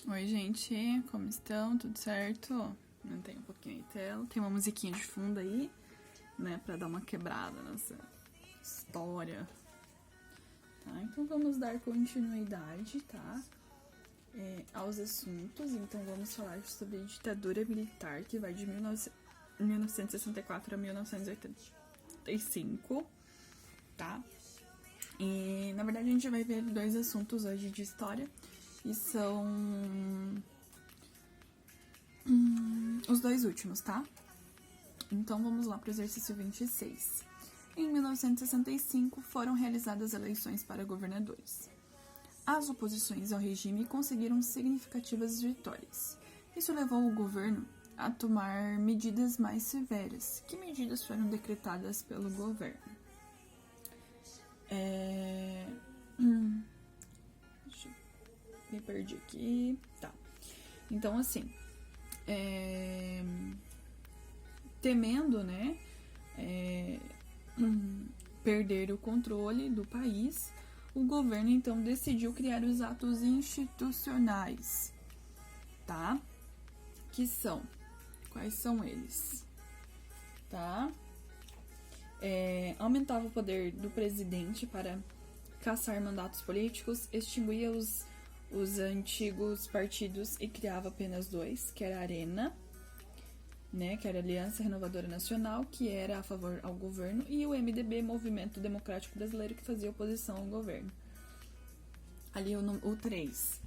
Oi, gente, como estão? Tudo certo? Mantém um pouquinho a tela. Tem uma musiquinha de fundo aí, né, pra dar uma quebrada nessa história. Tá, então vamos dar continuidade, tá? Aos assuntos. Então vamos falar sobre ditadura militar, que vai de 1964 a 1985, tá? E na verdade a gente vai ver dois assuntos hoje de história. E são os dois últimos, tá? Então vamos lá para o exercício 26. Em 1965 foram realizadas eleições para governadores. As oposições ao regime conseguiram significativas vitórias. Isso levou o governo a tomar medidas mais severas. Que medidas foram decretadas pelo governo? Me perdi aqui. Tá. Então, assim, temendo, né, perder o controle do país, o governo, então, decidiu criar os atos institucionais, tá? Que são, quais são eles? Tá? Aumentava o poder do presidente para caçar mandatos políticos, extinguia os antigos partidos e criava apenas dois, que era a Arena, né, que era a Aliança Renovadora Nacional, que era a favor ao governo, e o MDB, Movimento Democrático Brasileiro, que fazia oposição ao governo. Ali o 3.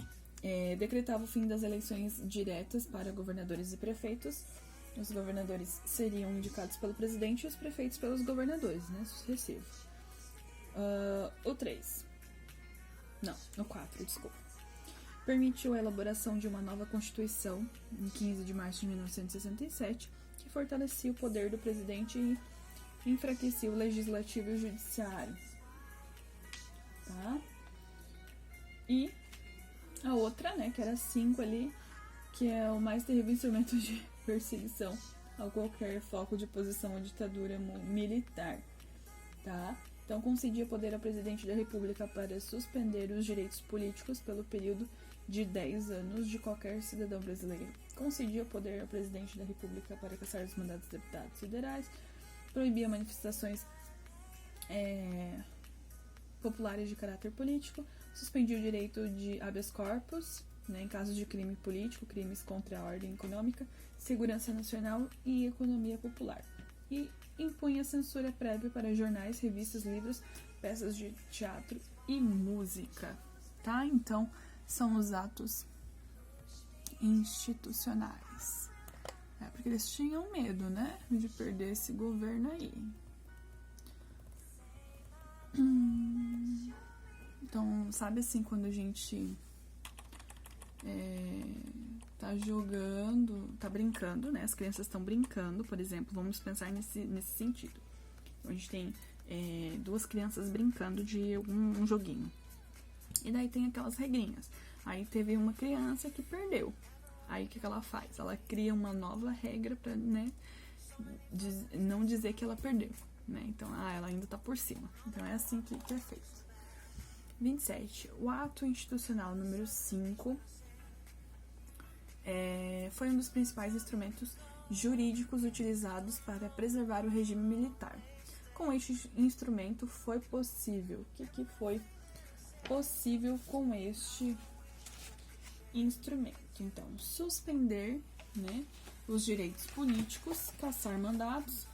Decretava o fim das eleições diretas para governadores e prefeitos. Os governadores seriam indicados pelo presidente e os prefeitos pelos governadores, né, sucessivos. O 3. Não, o 4, desculpa. Permitiu a elaboração de uma nova Constituição, em 15 de março de 1967, que fortalecia o poder do presidente e enfraquecia o legislativo e o judiciário. Tá? E a outra, né, que era 5 ali, que é o mais terrível instrumento de perseguição a qualquer foco de oposição à ditadura militar. Tá? Então, concedia poder ao presidente da República para suspender os direitos políticos pelo período de 10 anos de qualquer cidadão brasileiro. Concedia poder ao presidente da República para caçar os mandatos de deputados federais, proibia manifestações populares de caráter político, suspendia o direito de habeas corpus, né, em casos de crime político, crimes contra a ordem econômica, segurança nacional e economia popular. E impunha censura prévia para jornais, revistas, livros, peças de teatro e música, tá? Então, são os atos institucionais. Porque eles tinham medo, né, de perder esse governo aí. Então, sabe assim, quando a gente tá jogando, tá brincando, né? As crianças estão brincando, por exemplo, vamos pensar nesse sentido. Então, a gente tem duas crianças brincando de um joguinho. E daí tem aquelas regrinhas. Aí teve uma criança que perdeu. Aí o que ela faz? Ela cria uma nova regra pra, né, não dizer que ela perdeu, né? Então, ela ainda tá por cima. Então é assim que é feito. 27. O ato institucional número 5 foi um dos principais instrumentos jurídicos utilizados para preservar o regime militar. Com este instrumento foi possível. O que foi possível com este instrumento? Então, suspender, né, os direitos políticos, caçar mandatos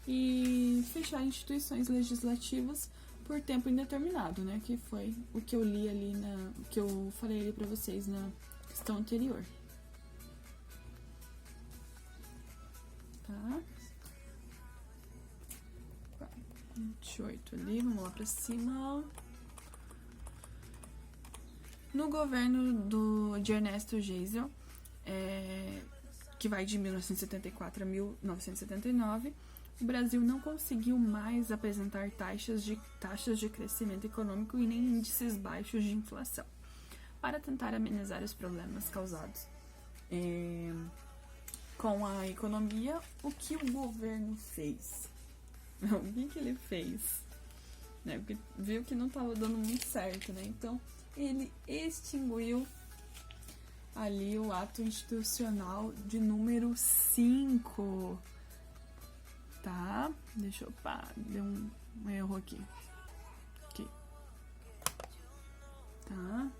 e fechar instituições legislativas por tempo indeterminado, né, que foi o que eu li ali o que eu falei ali para vocês na questão anterior. Tá? 28 ali, vamos lá pra cima. No governo de Ernesto Geisel, que vai de 1974 a 1979, o Brasil não conseguiu mais apresentar taxas de crescimento econômico e nem índices baixos de inflação. Para tentar amenizar os problemas causados com a economia, o que o governo fez? O que ele fez? Né? Porque viu que não estava dando muito certo, né? Então, ele extinguiu ali o ato institucional de número 5. Tá? Deixa eu... deu um erro aqui. Tá?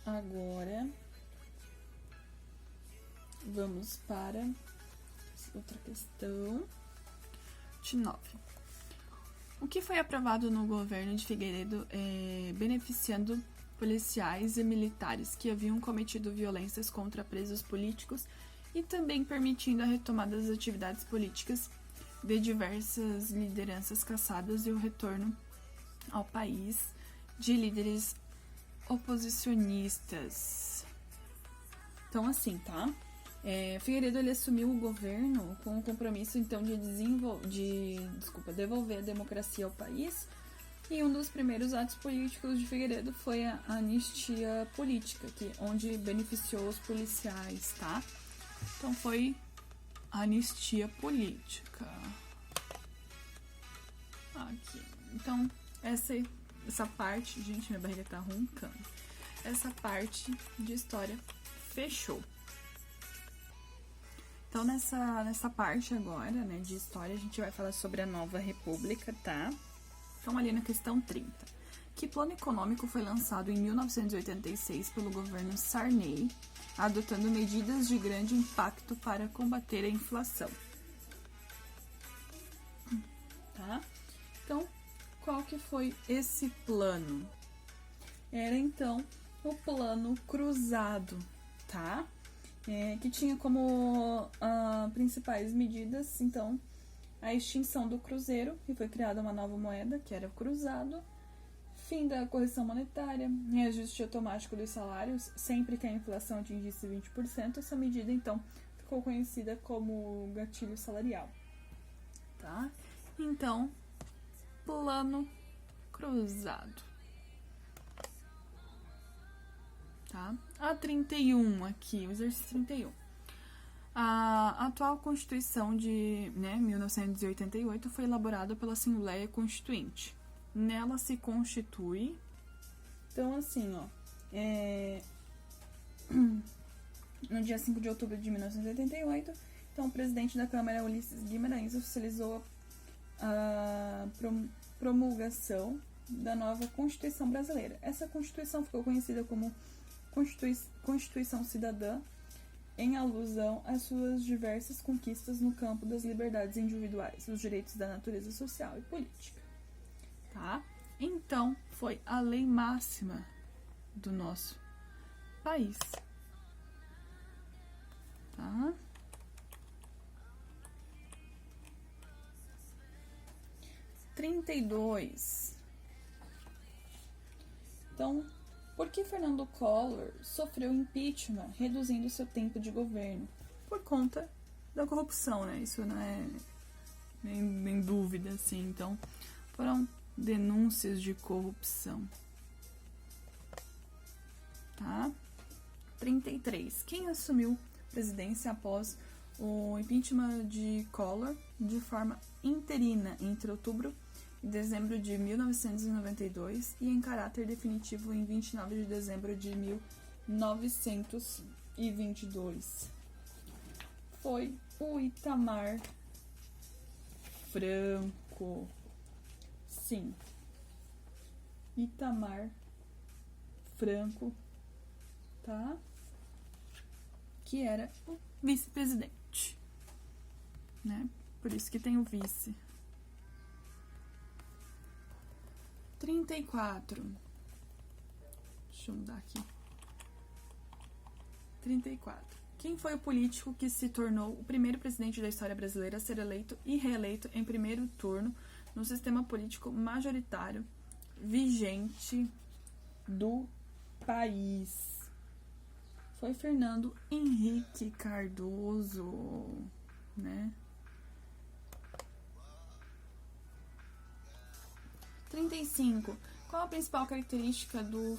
Agora, vamos para outra questão. 9. O que foi aprovado no governo de Figueiredo beneficiando policiais e militares que haviam cometido violências contra presos políticos e também permitindo a retomada das atividades políticas de diversas lideranças cassadas e o retorno ao país de líderes oposicionistas. Então, assim, tá? Figueiredo ele assumiu o governo com o compromisso, então, de devolver a democracia ao país. E um dos primeiros atos políticos de Figueiredo foi a anistia política, onde beneficiou os policiais, tá? Então, foi anistia política. Aqui. Então, essa parte... Gente, minha barriga tá roncando. Essa parte de história fechou. Então, nessa parte agora, né, de história, a gente vai falar sobre a Nova República, tá? Então, ali na questão 30. Que plano econômico foi lançado em 1986 pelo governo Sarney, adotando medidas de grande impacto para combater a inflação? Tá? Então, qual que foi esse plano? Era, então, o Plano Cruzado, tá? Que tinha como principais medidas, então, a extinção do cruzeiro, e foi criada uma nova moeda, que era o cruzado, fim da correção monetária, reajuste automático dos salários, sempre que a inflação atingisse 20%, essa medida, então, ficou conhecida como gatilho salarial, tá? Então, Plano Cruzado. Tá? A 31 aqui, o exercício 31. A atual Constituição de 1988 foi elaborada pela Assembleia Constituinte. Nela se constitui... Então, assim, ó... no dia 5 de outubro de 1988, então, o presidente da Câmara, Ulisses Guimarães, oficializou a promulgação da nova Constituição Brasileira. Essa Constituição ficou conhecida como Constituição Cidadã, em alusão às suas diversas conquistas no campo das liberdades individuais, os direitos da natureza social e política. Tá? Então, foi a lei máxima do nosso país. Tá? (32) Então, por que Fernando Collor sofreu impeachment, reduzindo seu tempo de governo? Por conta da corrupção, né? Isso não é nem dúvida, assim. Então, foram denúncias de corrupção. Tá? 33. Quem assumiu a presidência após o impeachment de Collor de forma interina entre outubro e dezembro de 1992 e em caráter definitivo em 29 de dezembro de 1922? Foi o Itamar Franco. Sim. Itamar Franco, tá? Que era o vice-presidente, né? Por isso que tem o vice. 34. Deixa eu mudar aqui. 34. Quem foi o político que se tornou o primeiro presidente da história brasileira a ser eleito e reeleito em primeiro turno no sistema político majoritário vigente do país? Foi Fernando Henrique Cardoso, né? 35. Qual a principal característica do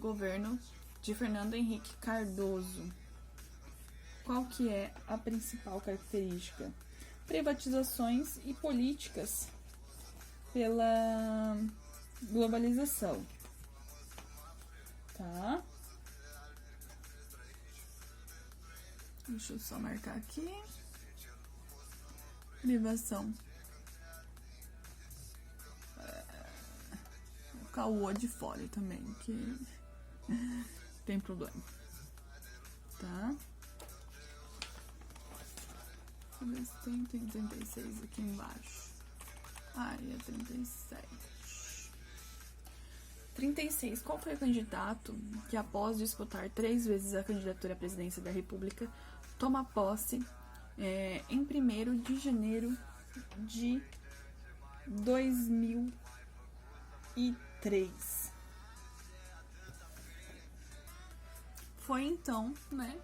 governo de Fernando Henrique Cardoso? Qual que é a principal característica? Privatizações e políticas pela globalização, tá? Deixa eu só marcar aqui. Privação. Vou colocar o O de fora também, que tem problema. Tá? Deixa eu ver se tem 36 aqui embaixo. É 37. 36. Qual foi o candidato que, após disputar 3 vezes a candidatura à presidência da República, toma posse em 1º de janeiro de 2003? Foi então, né?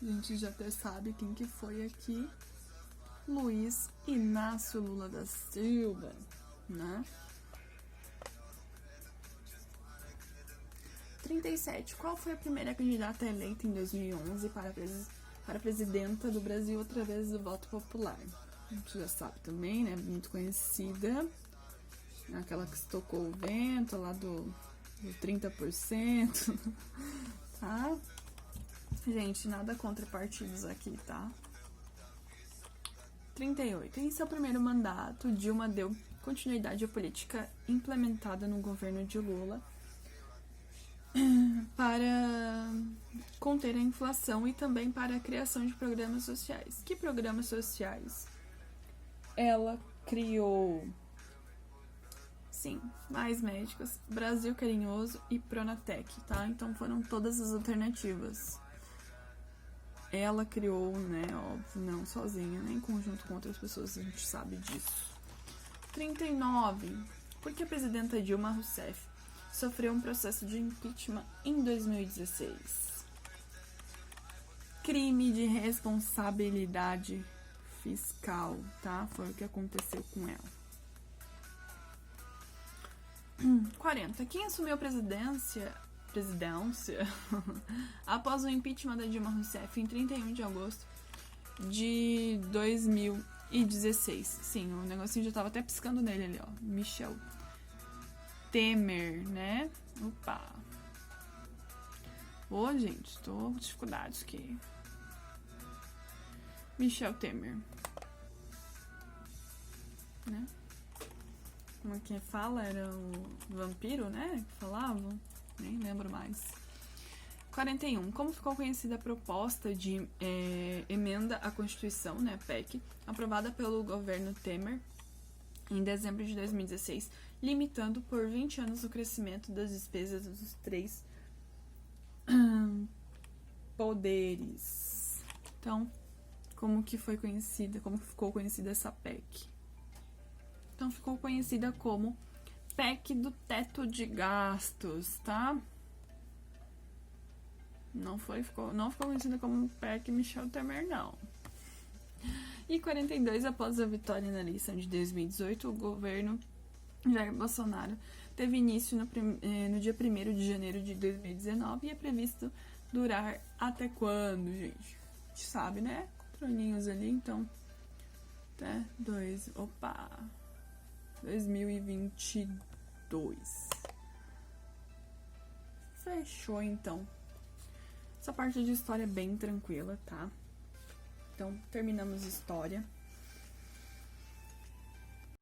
A gente já até sabe quem que foi aqui. Luiz Inácio Lula da Silva, né? 37. Qual foi a primeira candidata eleita em 2011 para presidenta do Brasil através do voto popular? A gente já sabe também, né? Muito conhecida. Aquela que estocou o vento lá do 30%. Tá? Gente, nada contra partidos aqui, tá? 38. Em seu primeiro mandato, Dilma deu continuidade à política implementada no governo de Lula para conter a inflação e também para a criação de programas sociais. Que programas sociais? Ela criou, sim, Mais Médicos, Brasil Carinhoso e Pronatec, tá? Então foram todas as alternativas. Ela criou, né, óbvio, não sozinha, nem em conjunto com outras pessoas, a gente sabe disso. 39. Por que a presidenta Dilma Rousseff sofreu um processo de impeachment em 2016? Crime de responsabilidade fiscal, tá? Foi o que aconteceu com ela. 40. Quem assumiu a presidência após o impeachment da Dilma Rousseff em 31 de agosto de 2016? Sim, o negocinho já tava até piscando nele ali, ó. Michel Temer, né? Opa! Ô, gente, tô com dificuldades aqui. Michel Temer. Né? Como é que fala? Era o vampiro, né? Que falava? Nem lembro mais. 41. Como ficou conhecida a proposta de emenda à Constituição, né, PEC, aprovada pelo governo Temer em dezembro de 2016, limitando por 20 anos o crescimento das despesas dos 3 poderes. Então, como ficou conhecida essa PEC? Então, ficou conhecida como PEC do teto de gastos, tá? Não ficou conhecida como PEC Michel Temer, não. E 42, após a vitória na eleição de 2018, o governo Jair Bolsonaro teve início no dia 1º de janeiro de 2019 e é previsto durar até quando, gente? A gente sabe, né? 4 aninhos ali, então... Até 2022. Fechou, então. Essa parte de história é bem tranquila, tá? Então, terminamos história.